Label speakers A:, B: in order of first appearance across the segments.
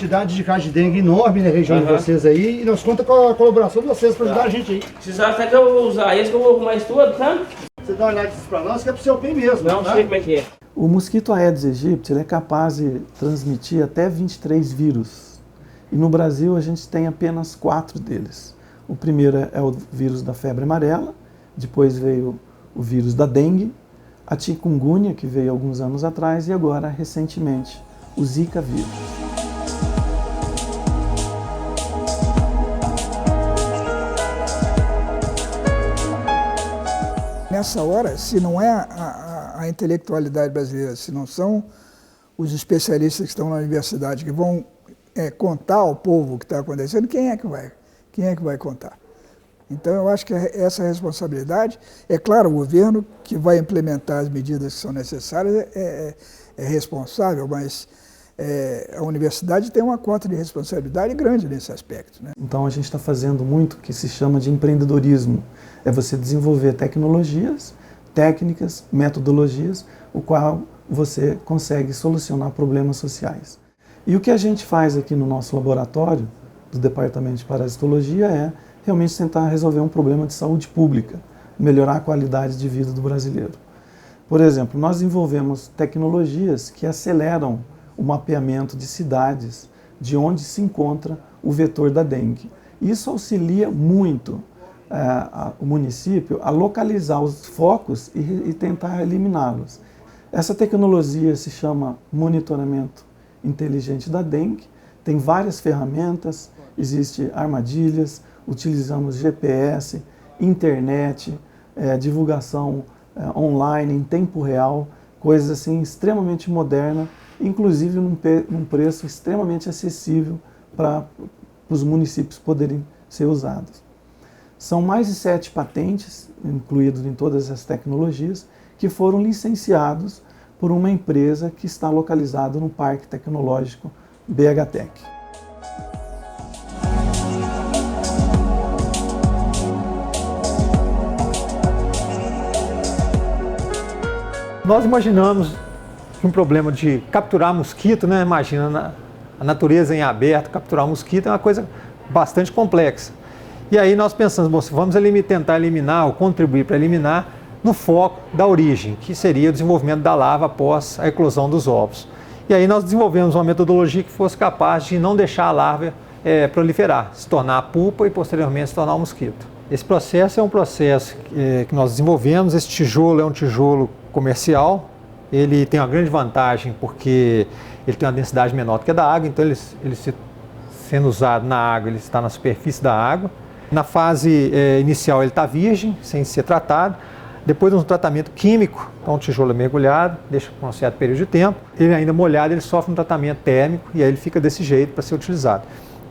A: quantidade de casos de dengue enorme na região de vocês aí, e nós contamos com a colaboração de vocês para ajudar a gente aí.
B: Precisar até que eu usar esse que eu vou arrumar isso tudo, tá?
A: Você dá uma olhada para nós que é pro seu bem mesmo.
B: Não sei como é que é.
C: O mosquito Aedes aegypti ele é capaz de transmitir até 23 vírus. E no Brasil a gente tem apenas 4 deles. O primeiro é o vírus da febre amarela, depois veio o vírus da dengue, a chikungunya, que veio alguns anos atrás, e agora, recentemente, o Zika vírus.
D: Nessa hora, se não é a intelectualidade brasileira, se não são os especialistas que estão na universidade que vão contar ao povo o que está acontecendo, quem é que vai contar? Então, eu acho que essa responsabilidade, é claro, o governo que vai implementar as medidas que são necessárias é responsável, mas a universidade tem uma cota de responsabilidade grande nesse aspecto, né?
C: Então, a gente está fazendo muito o que se chama de empreendedorismo. É você desenvolver tecnologias, técnicas, metodologias, o qual você consegue solucionar problemas sociais. E o que a gente faz aqui no nosso laboratório, do Departamento de Parasitologia, é realmente tentar resolver um problema de saúde pública, melhorar a qualidade de vida do brasileiro. Por exemplo, nós desenvolvemos tecnologias que aceleram o mapeamento de cidades de onde se encontra o vetor da dengue. Isso auxilia muito o município a localizar os focos e tentar eliminá-los. Essa tecnologia se chama monitoramento inteligente da dengue, tem várias ferramentas, existem armadilhas, utilizamos GPS, internet, divulgação online em tempo real, coisas assim extremamente modernas, inclusive num preço extremamente acessível para os municípios poderem ser usados. São mais de 7 patentes, incluídos em todas as tecnologias, que foram licenciados por uma empresa que está localizada no Parque Tecnológico BHTEC.
E: Nós imaginamos que um problema de capturar mosquito, né? Imagina a natureza em aberto, capturar um mosquito é uma coisa bastante complexa. E aí nós pensamos, bom, vamos tentar eliminar ou contribuir para eliminar no foco da origem, que seria o desenvolvimento da larva após a eclosão dos ovos. E aí nós desenvolvemos uma metodologia que fosse capaz de não deixar a larva proliferar, se tornar a pupa e posteriormente se tornar o mosquito. Esse processo é um processo que nós desenvolvemos. Esse tijolo é um tijolo comercial. Ele tem uma grande vantagem porque ele tem uma densidade menor do que a da água, então ele sendo usado na água, ele está na superfície da água. Na fase inicial ele está virgem, sem ser tratado. Depois de um tratamento químico, então o tijolo é mergulhado, deixa por um certo período de tempo. Ele ainda molhado, ele sofre um tratamento térmico e aí ele fica desse jeito para ser utilizado.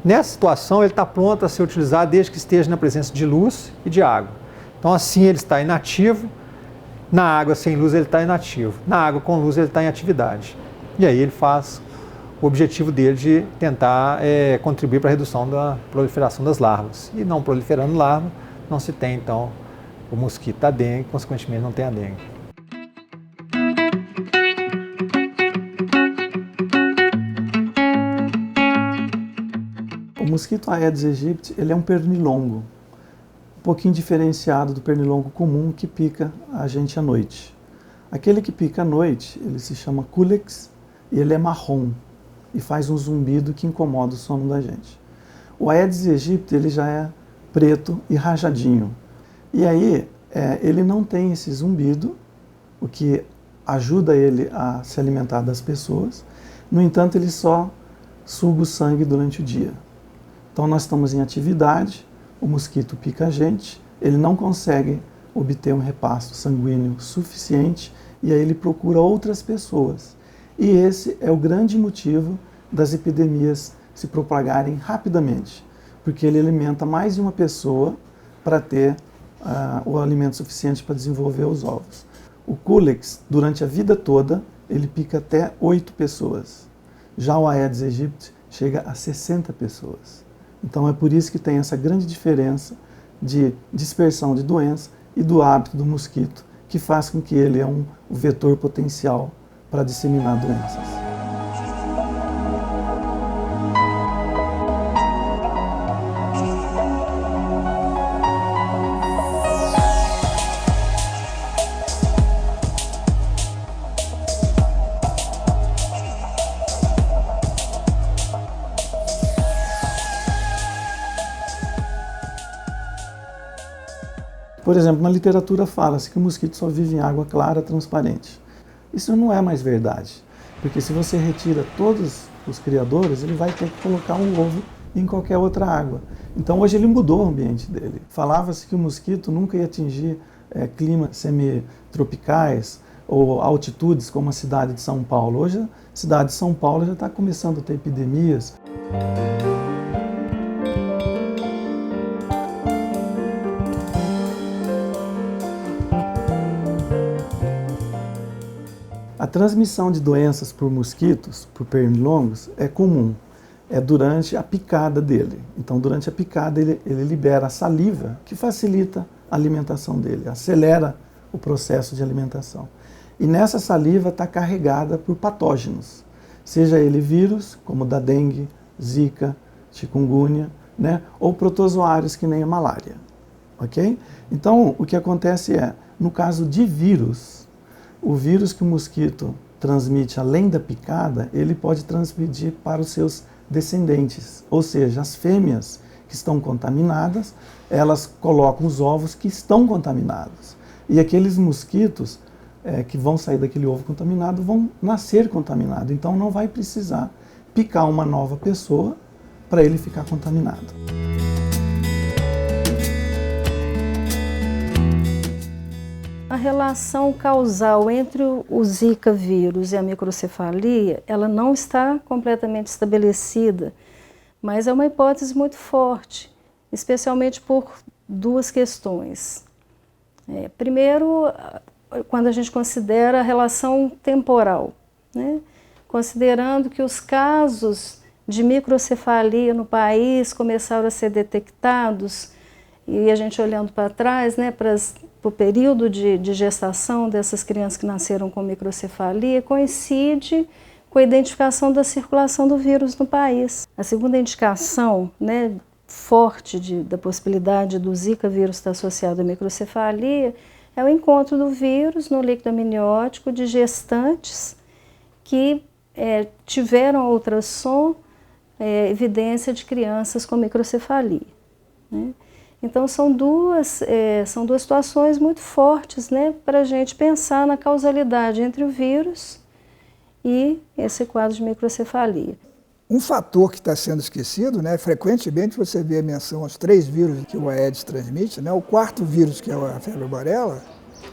E: Nessa situação ele está pronto a ser utilizado desde que esteja na presença de luz e de água. Então assim ele está inativo. Na água sem luz ele está inativo, na água com luz ele está em atividade. E aí ele faz o objetivo dele de tentar contribuir para a redução da proliferação das larvas. E não proliferando larva, não se tem então o mosquito da dengue, consequentemente não tem a dengue.
C: O mosquito Aedes aegypti ele é um pernilongo, um pouquinho diferenciado do pernilongo comum que pica a gente à noite. Aquele que pica à noite, ele se chama Culex e ele é marrom e faz um zumbido que incomoda o sono da gente. O Aedes aegypti ele já é preto e rajadinho. E aí ele não tem esse zumbido, o que ajuda ele a se alimentar das pessoas. No entanto, ele só suga o sangue durante o dia. Então nós estamos em atividade, o mosquito pica a gente, ele não consegue obter um repasto sanguíneo suficiente e aí ele procura outras pessoas. E esse é o grande motivo das epidemias se propagarem rapidamente, porque ele alimenta mais de uma pessoa para ter o alimento suficiente para desenvolver os ovos. O Culex, durante a vida toda, ele pica até 8 pessoas. Já o Aedes aegypti chega a 60 pessoas. Então é por isso que tem essa grande diferença de dispersão de doença e do hábito do mosquito, que faz com que ele é um vetor potencial para disseminar doenças. Por exemplo, na literatura fala-se que o mosquito só vive em água clara, transparente. Isso não é mais verdade, porque se você retira todos os criadores, ele vai ter que colocar um ovo em qualquer outra água. Então hoje ele mudou o ambiente dele. Falava-se que o mosquito nunca ia atingir climas semitropicais ou altitudes como a cidade de São Paulo. Hoje a cidade de São Paulo já está começando a ter epidemias. A transmissão de doenças por mosquitos, por pernilongos, é comum. É durante a picada dele. Então, durante a picada, ele libera a saliva, que facilita a alimentação dele, acelera o processo de alimentação. E nessa saliva está carregada por patógenos, seja ele vírus, como da dengue, zika, chikungunya, né? Ou protozoários, que nem a malária. Ok? Então, o que acontece é, no caso de vírus, o vírus que o mosquito transmite além da picada, ele pode transmitir para os seus descendentes, ou seja, as fêmeas que estão contaminadas, elas colocam os ovos que estão contaminados. E aqueles mosquitos que vão sair daquele ovo contaminado vão nascer contaminados. Então não vai precisar picar uma nova pessoa para ele ficar contaminado.
F: A relação causal entre o Zika vírus e a microcefalia, ela não está completamente estabelecida, mas é uma hipótese muito forte, especialmente por duas questões. Primeiro, quando a gente considera a relação temporal, né? Considerando que os casos de microcefalia no país começaram a ser detectados, e a gente olhando para trás, né, para o período de gestação dessas crianças que nasceram com microcefalia, coincide com a identificação da circulação do vírus no país. A segunda indicação, né, forte da possibilidade do Zika vírus estar associado à microcefalia é o encontro do vírus no líquido amniótico de gestantes que tiveram a ultrassom evidência de crianças com microcefalia, né? Então são duas situações muito fortes, né, para a gente pensar na causalidade entre o vírus e esse quadro de microcefalia.
D: Um fator que está sendo esquecido, né, frequentemente você vê a menção aos 3 vírus que o Aedes transmite, né, o 4º vírus, que é a febre amarela,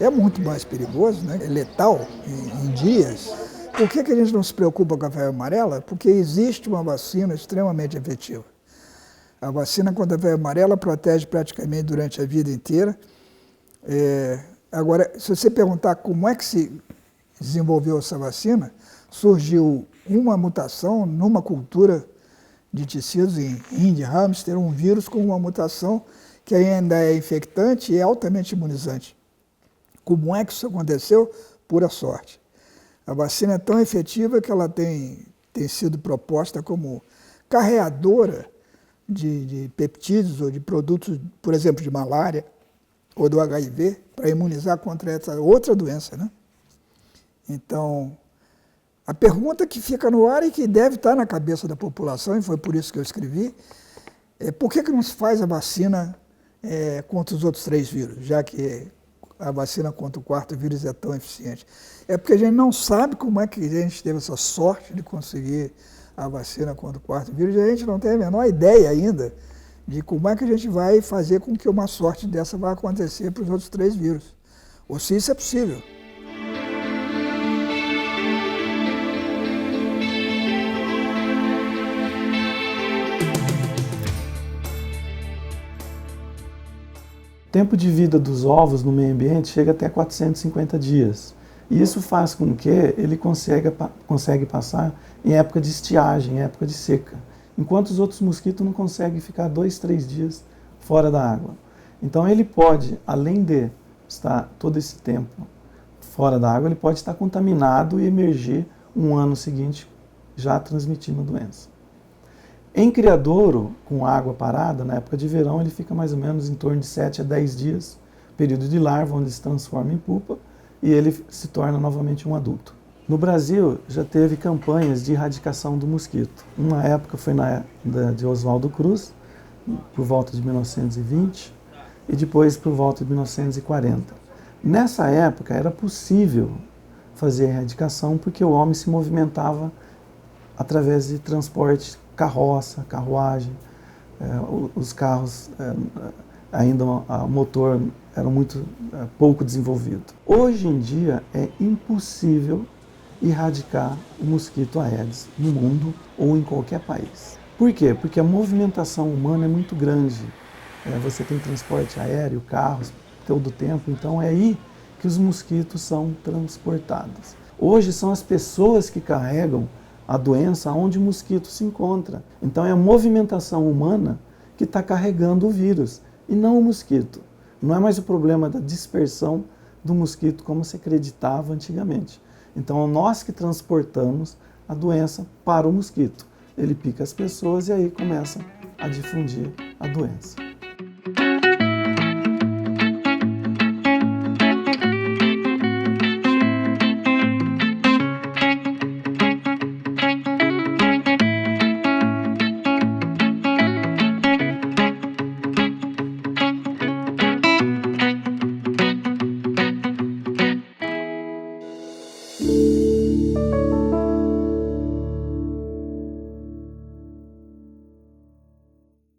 D: é muito mais perigoso, né, é letal em dias. Por que a gente não se preocupa com a febre amarela? Porque existe uma vacina extremamente efetiva. A vacina contra a febre amarela protege praticamente durante a vida inteira. Agora, se você perguntar como é que se desenvolveu essa vacina, surgiu uma mutação numa cultura de tecidos em rim de hamster, um vírus com uma mutação que ainda é infectante e é altamente imunizante. Como é que isso aconteceu? Pura sorte. A vacina é tão efetiva que ela tem sido proposta como carreadora de peptídeos ou de produtos, por exemplo, de malária ou do HIV, para imunizar contra essa outra doença, né? Então, a pergunta que fica no ar e que deve estar na cabeça da população, e foi por isso que eu escrevi, é por que não se faz a vacina contra os outros 3 vírus, já que a vacina contra o 4º vírus é tão eficiente? É porque a gente não sabe como é que a gente teve essa sorte de conseguir a vacina contra o 4º vírus, e a gente não tem a menor ideia ainda de como é que a gente vai fazer com que uma sorte dessa vá acontecer para os outros 3 vírus, ou se isso é possível.
C: O tempo de vida dos ovos no meio ambiente chega até 450 dias. E isso faz com que ele consegue passar em época de estiagem, em época de seca, enquanto os outros mosquitos não conseguem ficar 2, 3 dias fora da água. Então ele pode, além de estar todo esse tempo fora da água, ele pode estar contaminado e emergir um ano seguinte já transmitindo a doença. Em criadouro, com água parada, na época de verão, ele fica mais ou menos em torno de 7 a 10 dias, período de larva, onde ele se transforma em pupa, e ele se torna novamente um adulto. No Brasil, já teve campanhas de erradicação do mosquito. Uma época foi de Oswaldo Cruz, por volta de 1920, e depois por volta de 1940. Nessa época era possível fazer a erradicação porque o homem se movimentava através de transporte, carroça, carruagem, os carros ainda o motor era muito pouco desenvolvido. Hoje em dia é impossível erradicar o mosquito Aedes no mundo ou em qualquer país. Por quê? Porque a movimentação humana é muito grande. Você tem transporte aéreo, carros, todo o tempo, então é aí que os mosquitos são transportados. Hoje são as pessoas que carregam a doença onde o mosquito se encontra. Então é a movimentação humana que está carregando o vírus e não o mosquito. Não é mais o problema da dispersão do mosquito como se acreditava antigamente. Então, nós que transportamos a doença para o mosquito. Ele pica as pessoas e aí começa a difundir a doença.